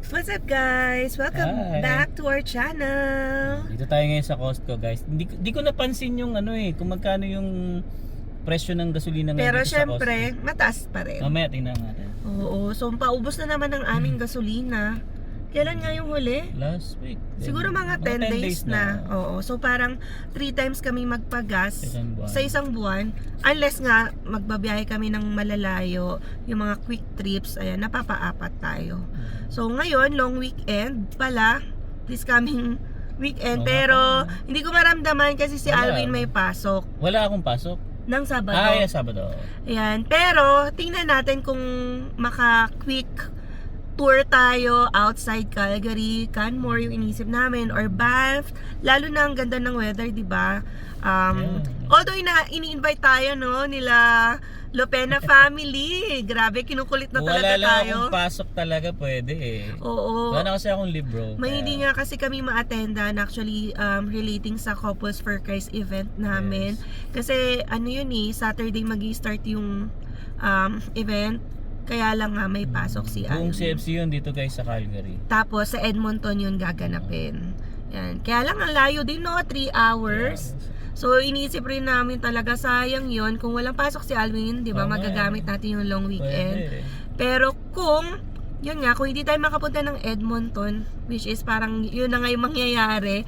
What's up guys? Welcome Hi. back to our channel. Dito tayo ngayon sa Costco, guys. Di ko napansin yung kung magkano yung presyo ng gasolina ngayon Pero dito sa syempre, Costco. mataas pa rin. Mamaya tingnan natin. Oo, so paubos na naman ang aming gasolina. Kailan nga yung huli? Last week. Siguro mga 10 days na. Oo, so parang 3 times kami magpagas sa isang buwan. Unless nga magbabiyahe kami ng malalayo, yung mga quick trips, ayan, napapaapat tayo. So ngayon, long weekend pala, this coming weekend. Pero hindi ko maramdaman kasi si Wala. Alvin may pasok Wala akong pasok. ng Sabado. Yeah, Sabado. Ayan, pero tingnan natin kung maka-quick tour tayo outside Calgary, Canmore yung inisip namin, or Banff. Lalo na ang ganda ng weather, di ba? Although ini-invite tayo nila Lopena family. Grabe, kinukulit na talaga Wala lang tayo. akong pasok talaga, pwede eh. Oo. Wala na kasi akong libro. May hindi nga kasi kami ma-attendan actually relating sa Couples for Christ event namin. Yes. Kasi ano yun Saturday magi-start yung event. Kaya lang nga may pasok si Buong Alvin. CFC yun dito guys sa Calgary. Tapos sa Edmonton yun gaganapin. Yan. Kaya lang ang layo din 3 hours. So iniisip rin namin talaga sayang yun kung walang pasok si Alvin, 'di ba? Magagamit natin yung long weekend. Pwede. Pero kung yun nga, kung hindi tayo makapunta ng Edmonton, which is parang yun na nga yung mangyayari,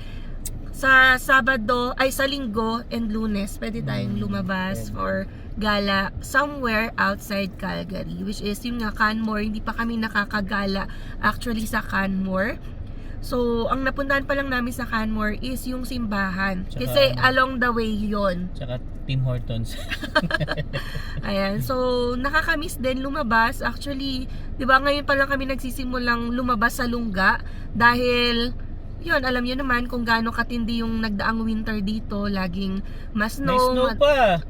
sa Sabado, ay sa Linggo and Lunes, pwede tayong lumabas or gala somewhere outside Calgary, which is yung nga Canmore. Hindi pa kami nakakagala actually sa Canmore. So, ang napuntahan pa lang namin sa Canmore is yung simbahan. Tsaka, kasi along the way yon. Tsaka Tim Hortons. Ayan, so nakakamiss din lumabas. Actually, 'di ba ngayon pa lang kami nagsisimulang lumabas sa Lungga dahil yun, alam niyo naman kung gaano katindi yung nagdaang winter dito, laging mas May snow snow. pa.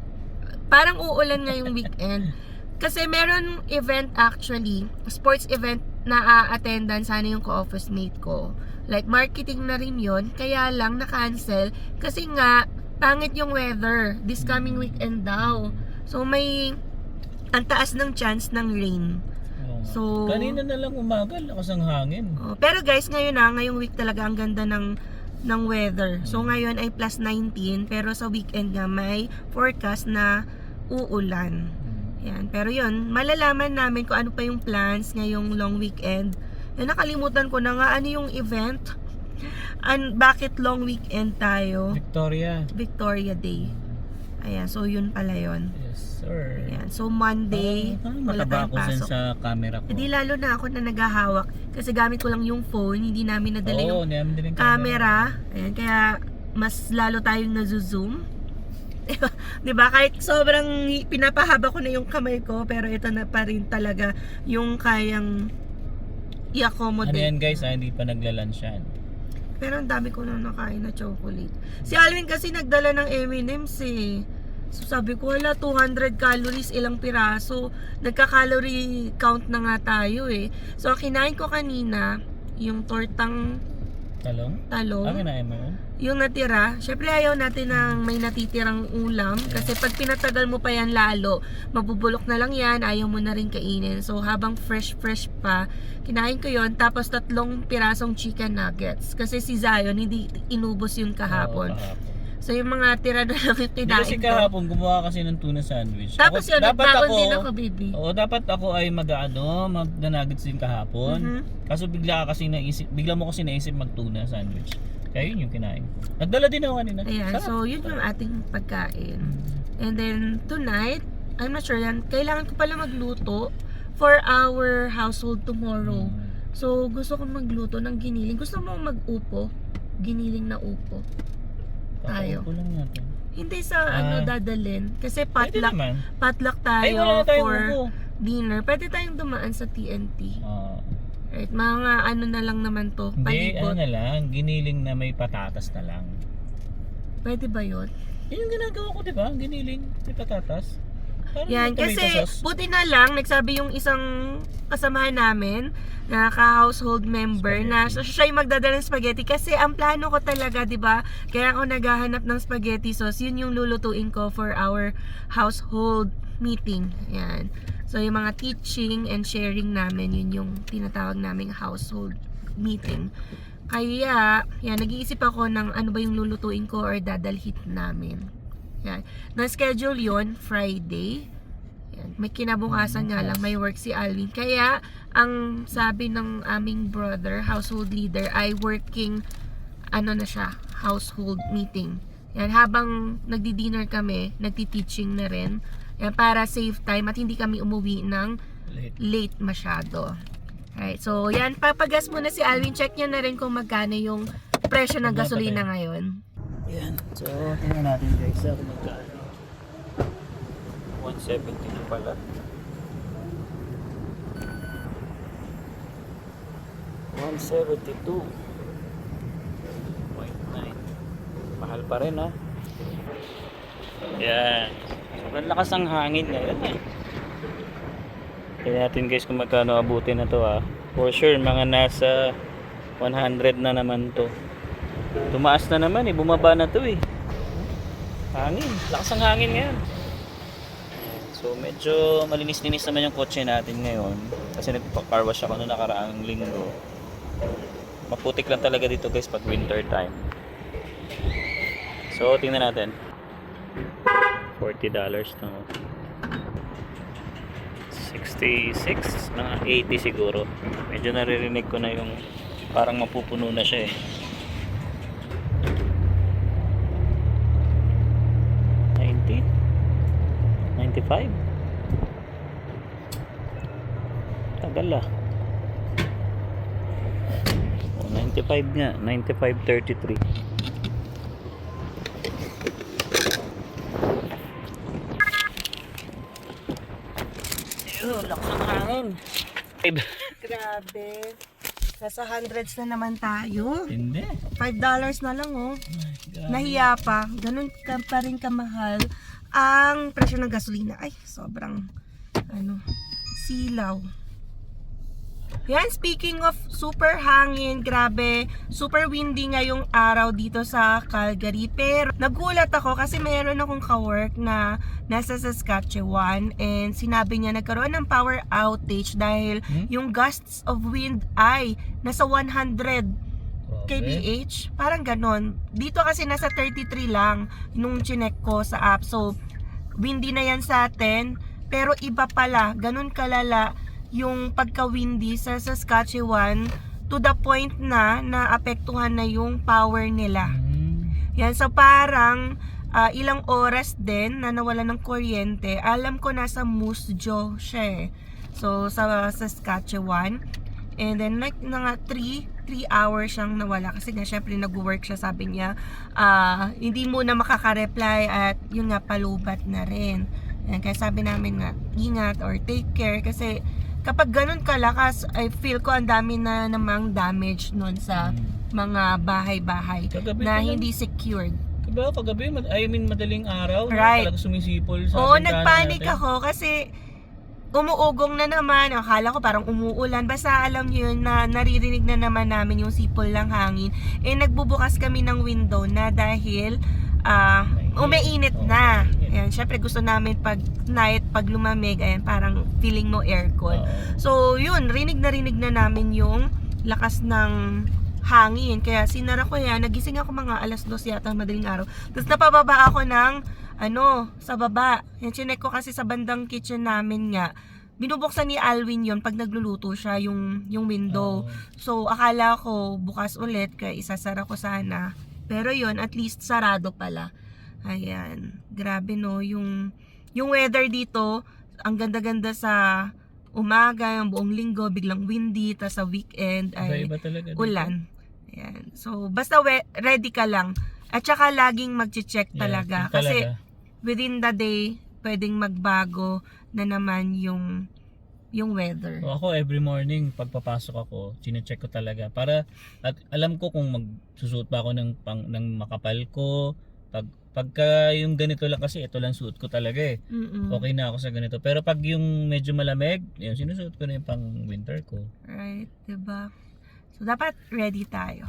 Parang uulan ngayong weekend. Kasi meron event actually, sports event na a-attendan sana yung co-office mate ko. Like marketing na rin yun, kaya lang na-cancel kasi nga pangit yung weather this coming weekend daw. So may ang taas ng chance ng rain. So kanina na lang umaga, lakas ang hangin. pero guys, ngayong week talaga ang ganda ng weather. So ngayon ay plus 19 pero sa weekend nga may forecast na uulan. Yan. Pero yun, malalaman namin kung ano pa yung plans ngayong long weekend. Yan, nakalimutan ko na nga ano yung event. Bakit long weekend tayo? Victoria Day. Ayan, so yun pala yun. Yes, sir. Ayan, so Monday, wala mataba tayong ko pasok. sa camera ko. Hindi lalo na ako na naghahawak kasi gamit ko lang yung phone, hindi namin nadala yung namin din yung camera. Ayan, kaya mas lalo tayong nazo-zoom. 'Di ba? Kahit sobrang pinapahaba ko na yung kamay ko, pero ito na pa rin talaga yung kayang i-accommodate. Ano yan guys, hindi pa nagla-lunch yan. Pero ang dami ko na nakain na chocolate. Si Alvin kasi nagdala ng M&M's eh. So sabi ko, 200 calories ilang piraso. Nagka-calorie count na nga tayo eh. So ang kinain ko kanina, yung tortang Talong? Kinain mo yun? yung natira, syempre ayaw natin ng may natitirang ulam kasi pag pinatagal mo pa yan lalo, mabubulok na lang yan, ayaw mo na rin kainin. So habang fresh pa, kinain ko yon, tapos 3 pirasong chicken nuggets kasi si Zion hindi inubos yun kahapon. So yung mga tira na lang yung kinain kasi kahapon gumawa kasi ng tuna sandwich. Tapos yun, nagbaon din ako, baby. Oo, dapat ako ay mag-nuggets din kahapon. Kaso bigla mo kasi naisip mag-tuna sandwich. Kaya yun yung kinain. Nagdala din ako kanina. Ayan, so yun yung ating pagkain. And then tonight, I'm not sure yan, kailangan ko pala magluto for our household tomorrow. So gusto kong magluto ng giniling. Gusto mo mag-upo? Giniling na upo. Tayo. Upo lang natin. Hindi sa dadalhin. Kasi Pwede naman. potluck Ay, tayo wala na tayong for upo. dinner. Pwede tayong dumaan sa TNT. Right, mga na lang naman to, Hindi, palibot. na lang, giniling na may patatas na lang. Pwede ba yun? Yun yung ginagawa ko, di ba? Giniling, may patatas. Parang Yan, may tomato kasi sauce. buti na lang, nagsabi yung isang kasamahan namin na ka-household member na siya yung magdadala ng spaghetti kasi ang plano ko talaga, 'di ba? Kaya ako naghahanap ng spaghetti sauce, yun yung lulutuin ko for our household meeting. Yan. So, yung mga teaching and sharing namin, yun yung tinatawag naming household meeting. Kaya, yan, nag-iisip ako ng ano ba yung lulutuin ko or dadalhin namin. Yan. Na-schedule yun, Friday. Yan. May kinabukasan nga lang, may work si Alvin. Kaya, ang sabi ng aming brother, household leader, ay working, ano na siya, household meeting. Yan, habang nagdi-dinner kami, nagti-teaching na rin. Yan, para save time at hindi kami umuwi ng late masyado. Alright, so yan, papagas muna si Alvin. Check niya na rin kung magkano yung presyo ng gasolina ngayon. Yan. So, tingnan natin guys kung magkano. 172 pala. 172.9. Mahal pa rin ha. Yan. Sobrang lakas ng hangin ngayon eh. Tingnan natin guys kung magkano abutin na to ha. For sure mga nasa 100 na naman to. Tumaas na naman eh. Bumaba na to eh. Hangin. Lakas ng hangin ngayon. So medyo malinis-linis naman yung kotse natin ngayon. Kasi nagpa-car wash ako noong nakaraang linggo. Maputik lang talaga dito guys pag winter time. So tingnan natin. $40 to 66, mga 80 siguro. Medyo naririnig ko na yung parang mapupuno na siya eh. 90? 95? Tagal ah. 95 nga, 95.33. Lakas ng hangin. Grabe. Nasa hundreds na naman tayo. Hindi. $5 na lang oh. Grabe. Nahiya pa. Ganun ka pa rin kamahal ang presyo ng gasolina. Ay, sobrang silaw. Yan, speaking of super hangin, grabe, super windy ngayong araw dito sa Calgary. Pero nagulat ako kasi meron akong kawork na nasa Saskatchewan and sinabi niya nagkaroon ng power outage dahil yung gusts of wind ay nasa 100 kph. Parang ganon. Dito kasi nasa 33 lang nung chinek ko sa app. So, windy na yan sa atin. Pero iba pala, ganon kalala yung pagka-windy sa Saskatchewan to the point na naapektuhan na yung power nila. Yan, so parang ilang oras din na nawala ng kuryente. Alam ko nasa Moose Jaw siya eh. So sa Saskatchewan. And then like nga 3 hours siyang nawala kasi nga syempre nag-work siya, sabi niya hindi muna makaka-reply at yun nga palubat na rin. Yan, kaya sabi namin nga ingat or take care kasi kapag ganun kalakas, I feel ko ang dami na namang damage nun sa mga bahay-bahay na hindi secured. Kagabi, madaling araw, right. Talaga sumisipol sa Oo, bintana nagpanik natin. ako kasi umuugong na naman. Akala ko parang umuulan. Basta alam niyo yun na naririnig na naman namin yung sipol ng hangin. Eh, nagbubukas kami ng window na dahil umainit na. Ayan, syempre gusto namin pag night, pag lumamig, ayan, parang feeling mo aircon. So, yun, rinig na namin yung lakas ng hangin. Kaya sinara ko yan, nagising ako mga 2:00 yata madaling araw. Tapos napababa ako ng, sa baba. Yan, chinek ko kasi sa bandang kitchen namin nga. Binubuksan ni Alvin yon pag nagluluto siya, yung window. So, akala ko bukas ulit, kaya isasara ko sana. Pero yon at least sarado pala. Ayan, grabe no, yung weather dito, ang ganda-ganda sa umaga, yung buong linggo, biglang windy, tas sa weekend ay Iba talaga ulan. Ayan. So, basta ready ka lang. At saka laging mag-check talaga. Kasi within the day, pwedeng magbago na naman yung weather. Ako every morning pagpapasok ako, chine-check ko talaga para at alam ko kung magsusuot ba ako ng makapal ko. Pagka yung ganito lang kasi ito lang suot ko talaga eh. Okay na ako sa ganito. Pero pag yung medyo malamig, yun sinusuot ko na yung pang winter ko. Right, diba? So dapat ready tayo.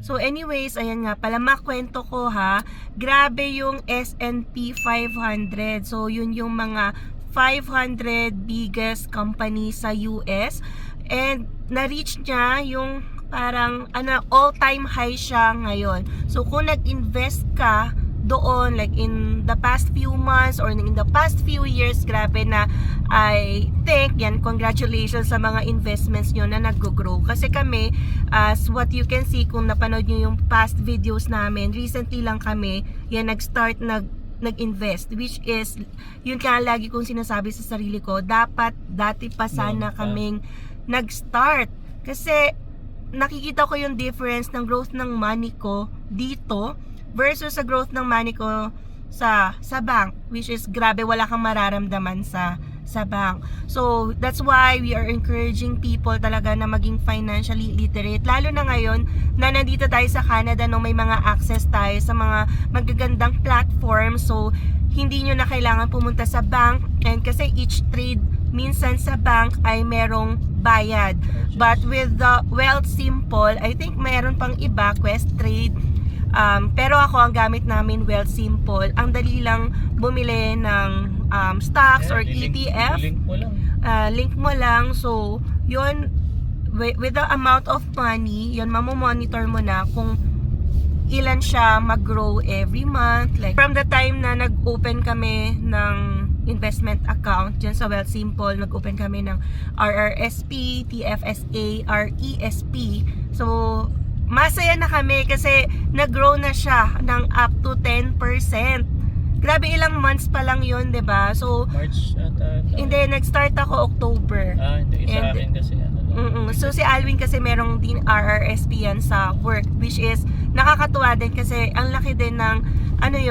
So anyways, ayan nga pala, makwento ko ha. Grabe yung S&P 500. So yun yung mga 500 biggest companies sa US, and na-reach niya yung parang all-time high siya ngayon. So kung nag-invest ka doon like in the past few months or in the past few years, grabe na, I think yan, congratulations sa mga investments nyo na nag-grow. Kasi kami, as what you can see, kung napanood nyo yung past videos namin, recently lang kami yan nag-start nag-invest, which is yun kaya lagi kong sinasabi sa sarili ko, dapat dati pa sana kaming nag-start, kasi nakikita ko yung difference ng growth ng money ko dito versus sa growth ng money ko sa bank, which is grabe, wala kang mararamdaman sa bank. So that's why we are encouraging people talaga na maging financially literate, lalo na ngayon na nandito tayo sa Canada, no, may mga access tayo sa mga magagandang platform. So hindi nyo na kailangan pumunta sa bank, and kasi each trade minsan sa bank ay merong bayad. But with the Wealthsimple, I think meron pang iba, Questrade, pero ako ang gamit namin Wealthsimple. Ang dali lang bumili ng stocks or ETF. Link mo lang. So yun, with the amount of money, yun, mamomonitor mo na kung ilan siya mag-grow every month. Like from the time na nag-open kami ng investment account dyan sa Wealthsimple, nag-open kami ng RRSP, TFSA, RESP. So masaya na kami kasi nag-grow na siya ng up to 10%. Grabe, ilang months pa lang yun, 'di ba? So March ata. hindi, nag-start ako October. Hindi sa akin kasi So si Alwin kasi merong din RRSP yan sa work, which is nakakatuwa din kasi ang laki din ng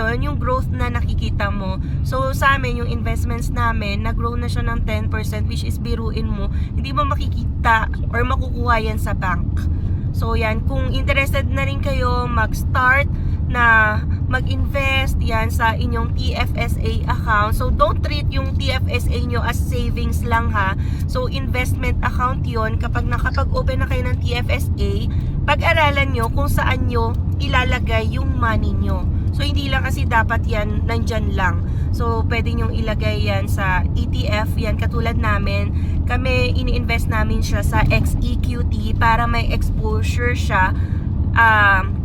yung growth na nakikita mo. So sa amin, yung investments namin, nag-grow na siya ng 10%, which is biruin mo, hindi mo makikita or makukuha yan sa bank. So yan, kung interested na rin kayo mag-start na mag-invest yan sa inyong TFSA account. So don't treat yung TFSA nyo as savings lang, ha. So investment account yon. Kapag nakapag-open na kayo ng TFSA, pag-aralan nyo kung saan nyo ilalagay yung money nyo. So hindi lang kasi dapat yan nandyan lang. So pwede nyong ilagay yan sa ETF, yan katulad namin. Kami, ini-invest namin siya sa XEQT para may exposure siya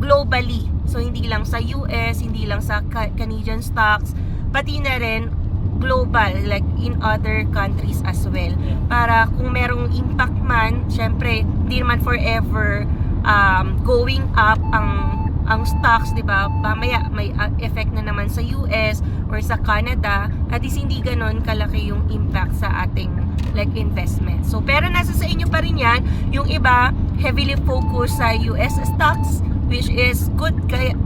globally. So hindi lang sa US, hindi lang sa Canadian stocks, pati na rin global, like in other countries as well. Para kung merong impact man, syempre, hindi naman forever going up ang stocks, di ba? Mamaya may effect na naman sa US or sa Canada, at least hindi ganon kalaki yung impact sa ating like investment. So pero nasa sa inyo pa rin yan. Yung iba heavily focus sa US stocks, which is good, kaya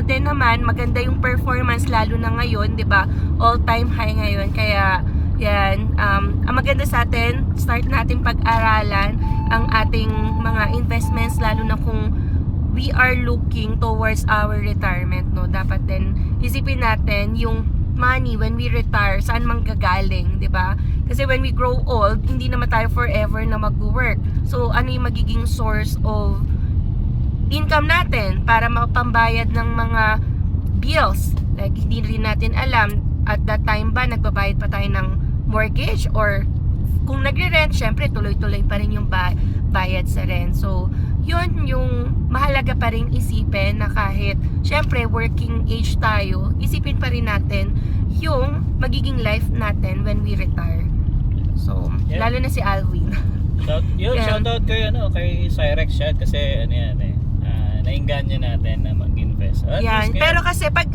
din naman maganda yung performance, lalo na ngayon, 'di ba? All-time high ngayon. Kaya yan, ang maganda sa atin, start natin pag-aralan ang ating mga investments, lalo na kung we are looking towards our retirement, no. Dapat din isipin natin yung money when we retire, saan manggagaling, 'di ba? Kasi when we grow old, hindi naman tayo forever na mag-work. So ano yung magiging source of income natin para mapambayad ng mga bills? Like hindi rin natin alam at that time ba nagbabayad pa tayo ng mortgage, or kung nagre-rent, syempre tuloy-tuloy pa rin yung bayad sa rent. So yun yung mahalaga pa rin isipin, na kahit syempre working age tayo, isipin pa rin natin yung magiging life natin when we retire. So lalo na si Alwin. Shoutout kay Cyrex siya, kasi nainganyo natin na mag-invest. Yan. Pero kasi pag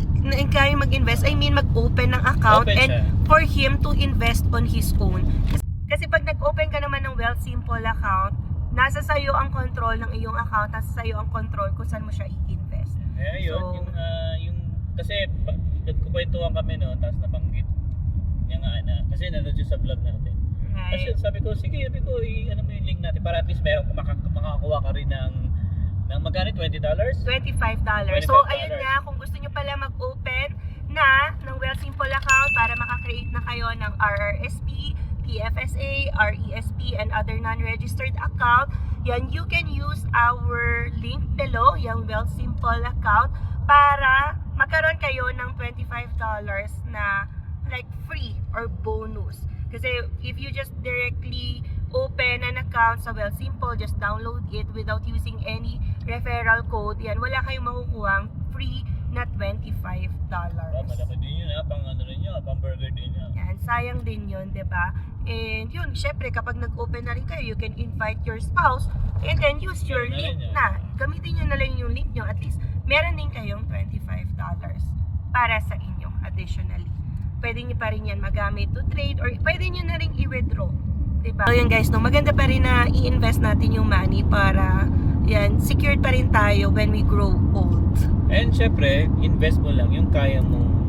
kayo mag-invest, I mean mag-open ng account for him to invest on his own. Kasi pag nag-open ka naman ng Wealthsimple account, nasa sayo ang control ng iyong account, nasa sayo ang control kung saan mo siya i-invest. Yun, yung kasi nagkukwentuhan kami tapos nabanggit niya nga kasi nanood sa vlog natin. Right. Kasi sabi ko, ano mo yung link natin para at least makakuha ka rin ng magkano? $20? $25. So ayun nga, kung gusto nyo pala mag-open na ng Wealthsimple account para makakreate na kayo ng RRSP, TFSA, RESP, and other non-registered account, yan, you can use our link below, yung Wealthsimple account, para magkaroon kayo ng $25 na like free or bonus. Kasi if you just directly open an account sa Wealthsimple, just download it without using any referral code, yan, wala kayong makukuhang free na $25. Malaki din yun ha, pang ano rin yun, pang burger din yun. Yan, sayang din yun, 'di ba? And yun, syempre kapag nag-open na rin kayo, you can invite your spouse and then use your Yun na link rin yan. na. Gamitin nyo na lang yung link nyo. At least, meron din kayong $25 para sa inyo additionally. Pwede nyo pa rin yan magamit to trade or pwede nyo na rin i-withdraw. Diba? So yun guys, no, maganda pa rin na i-invest natin yung money para yan, secured pa rin tayo when we grow old. And syempre, invest mo lang yung kaya mong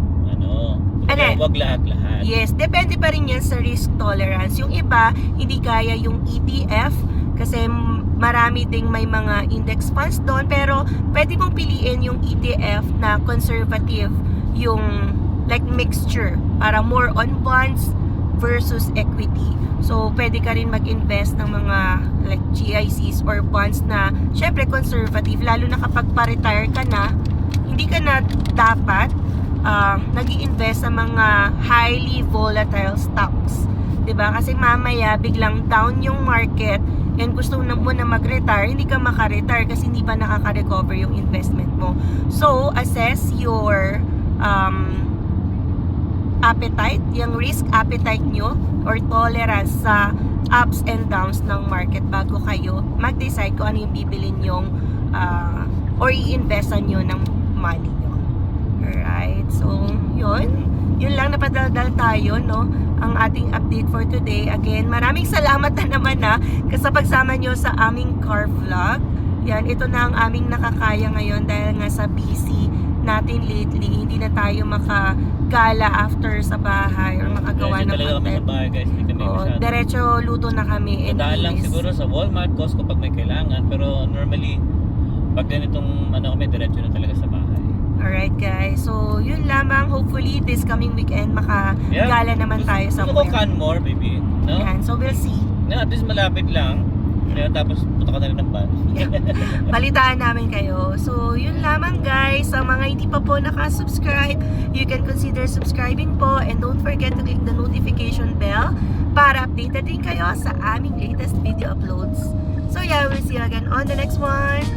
wag lahat-lahat. Yes, depende pa rin yan sa risk tolerance. Yung iba, hindi kaya yung ETF kasi marami ding may mga index funds doon, pero pwede mong piliin yung ETF na conservative, yung like mixture, para more on bonds versus equity. So, pwede ka rin mag-invest ng mga like GICs or bonds na syempre conservative, lalo na kapag pa-retire ka na, hindi ka na dapat nag-i-invest sa mga highly volatile stocks. 'Di ba? Kasi mamaya biglang down yung market and gusto mo na mag-retire, hindi ka maka-retire kasi hindi pa nakaka-recover yung investment mo. So, assess your appetite, yung risk appetite nyo or tolerance sa ups and downs ng market bago kayo mag-decide kung ano yung bibilin yung or i-investan nyo ng money nyo. Alright, so yun lang, napadaldal tayo, no, ang ating update for today. Again, maraming salamat na naman sa pagsama nyo sa aming car vlog. Yan, ito na ang aming nakakaya ngayon dahil nga sa busy natin lately, hindi na tayo makagala after sa bahay or makagawa ng talaga kami sa content. bahay guys, hindi kami masyado. Diretso luto na kami and Dadaan lang linis. siguro sa Walmart, Costco pag may kailangan, pero normally pag ganitong kami, diretso na talaga sa bahay. Alright guys, so yun lamang. Hopefully this coming weekend makagala naman tayo Gusto ko somewhere. Canmore, baby. No? Yan, so we'll see. At least malapit lang. Kaya tapos punta ka na rin ng bus. Balitaan namin kayo. So, yun lamang guys. Sa mga hindi pa po nakasubscribe, you can consider subscribing po and don't forget to click the notification bell para updated din kayo sa aming latest video uploads. So yeah, we'll see you again on the next one.